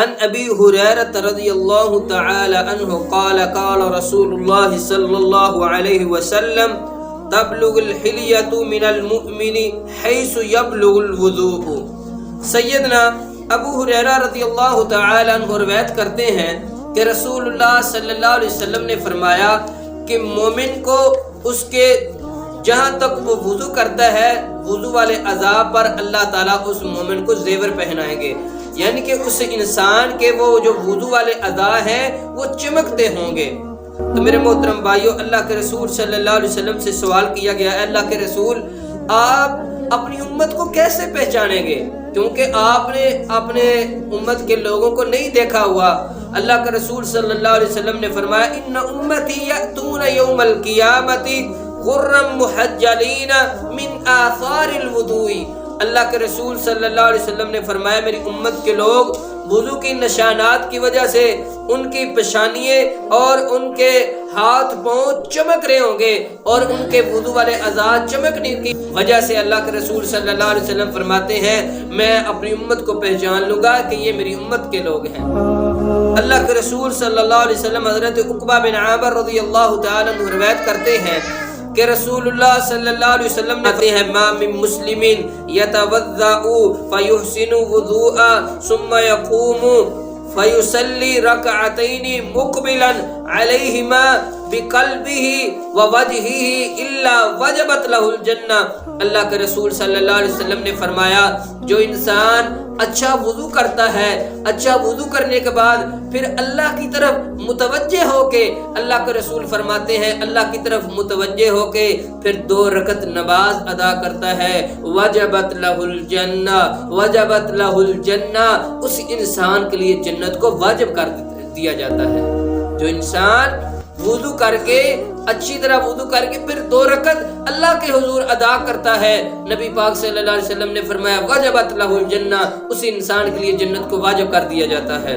عن ابی ہریرہ رضی اللہ تعالی عنہ قال قال رسول اللہ صلی اللہ علیہ وسلم تبلغ الحلیۃ من المؤمن حیث یبلغ الوضوء۔ سیدنا ابو ہریرہ رضی اللہ تعالی عنہ روایت کرتے ہیں کہ رسول اللہ صلی اللہ علیہ وسلم نے فرمایا کہ مومن کو اس کے جہاں تک وہ وضو کرتا ہے وضو والے اعضاء پر اللہ تعالیٰ اس مومن کو زیور پہنائیں گے، یعنی کہ اس انسان کے وہ جو وضو والے اعضاء ہیں وہ چمکتے ہوں گے۔ تو میرے محترم بھائیو، اللہ کے رسول صلی اللہ علیہ وسلم سے سوال کیا گیا ہے، اللہ کے رسول آپ اپنی امت کو کیسے پہچانیں گے؟ کیونکہ آپ نے اپنے امت کے لوگوں کو نہیں دیکھا ہوا۔ اللہ کے رسول صلی اللہ علیہ وسلم نے فرمایا ان امتی یأتون یوم القیامت غرم محجلین من آثار الوضوء۔ اللہ کے رسول صلی اللہ علیہ وسلم نے فرمایا میری امت کے لوگ وضو کی نشانات کی وجہ سے ان کی پیشانییں اور ان کے ہاتھ پاؤں چمک رہے ہوں گے، اور ان کے وضو والے اعضاء چمکنے کی وجہ سے اللہ کے رسول صلی اللہ علیہ وسلم فرماتے ہیں میں اپنی امت کو پہچان لوں گا کہ یہ میری امت کے لوگ ہیں۔ اللہ کے رسول صلی اللہ علیہ وسلم حضرت عقبہ بن عامر رضی اللہ تعالی عنہ روایت کرتے ہیں کہ رسول اللہ صلی اللہ علیہ وسلم نے کہتے ہیں ما من مسلم یتوضأ فیحسن وضوء ثم یقوم فیصلی رکعتین مقبلا علیہما بقلبہ ووجہہ الا وجبت لہ الجنہ۔ اللہ کے رسول صلی اللہ علیہ وسلم نے فرمایا جو انسان اچھا وضو کرتا ہے، اچھا وضو کرنے کے بعد پھر اللہ کی طرف متوجہ ہو کے، اللہ کے رسول فرماتے ہیں اللہ کی طرف متوجہ ہو کے پھر 2 رکعت نماز ادا کرتا ہے وجبت لہ الجنہ، وجبت لہ الجنہ، اس انسان کے لیے جنت کو واجب کر دیا جاتا ہے۔ جو انسان وضو کر کے اچھی طرح وضو کر کے پھر 2 رکعت اللہ کے حضور ادا کرتا ہے، نبی پاک صلی اللہ علیہ وسلم نے فرمایا وجبت لہ الجنہ، اس انسان کے لیے جنت کو واجب کر دیا جاتا ہے۔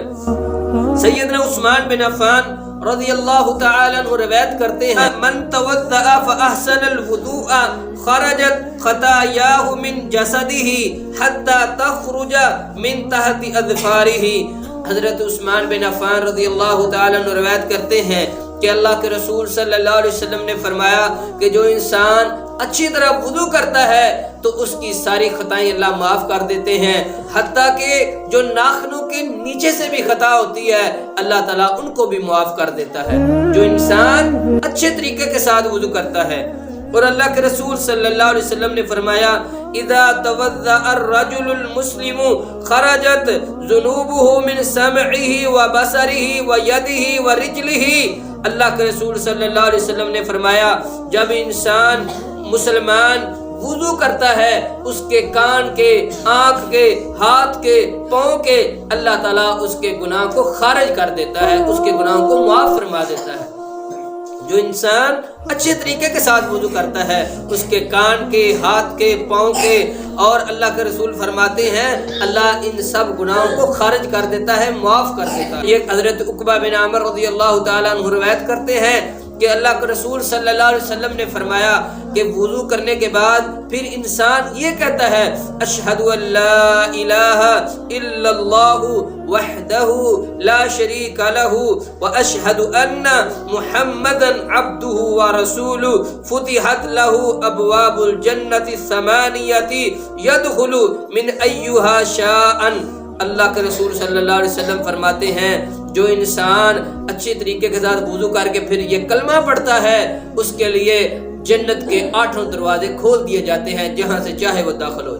سیدنا عثمان بن عفان رضی اللہ تعالی عنہ روایت کرتے ہیں من توضأ فاحسن الوضوء خرجت خطاياه من جسده حتى تخرج من تحت اظفاره۔ حضرت عثمان بن عفان رضی اللہ تعالی عنہ روایت کرتے ہیں کہ اللہ کے رسول صلی اللہ علیہ وسلم نے فرمایا کہ جو انسان اچھی طرح وضو کرتا ہے تو اس کی ساری خطائیں اللہ معاف کر دیتے ہیں، حتیٰ کہ جو ناخنوں کے نیچے سے بھی خطا ہوتی ہے اللہ تعالیٰ ان کو بھی معاف کر دیتا ہے، جو انسان اچھے طریقے کے ساتھ وضو کرتا ہے۔ اور اللہ کے رسول صلی اللہ علیہ وسلم نے فرمایا اذا توضأ الرجل المسلم خرجت ذنوبه من سمعه وبصره ويده ورجله۔ اللہ کے رسول صلی اللہ علیہ وسلم نے فرمایا جب انسان مسلمان وضو کرتا ہے اس کے کان کے، آنکھ کے، ہاتھ کے، پاؤں کے، اللہ تعالیٰ اس کے گناہ کو خارج کر دیتا ہے، اس کے گناہوں کو معاف فرما دیتا ہے۔ جو انسان اچھے طریقے کے ساتھ وضو کرتا ہے اس کے کان کے، ہاتھ کے، پاؤں کے، اور اللہ کے رسول فرماتے ہیں اللہ ان سب گناہوں کو خارج کر دیتا ہے، معاف کر دیتا ہے۔ یہ حضرت عقبہ بن عامر رضی اللہ تعالیٰ عنہ روایت کرتے ہیں کہ اللہ کے رسول صلی اللہ علیہ وسلم نے فرمایا کہ وضو کرنے کے بعد پھر انسان یہ کہتا ہے اشہد ان لا الہ الا اللہ وحدہ لا شریک لہ واشہد ان محمدا عبدہ ورسولہ فتحت لہ ابواب الجنۃ الثمانیۃ یدخل من ایہا شاء۔ اللہ کے رسول صلی اللہ علیہ وسلم فرماتے ہیں جو انسان اچھی طریقے کے ساتھ وضو کر کے پھر یہ کلمہ پڑھتا ہے اس کے لیے جنت کے 8 دروازے کھول دیے جاتے ہیں، جہاں سے چاہے وہ داخل ہو۔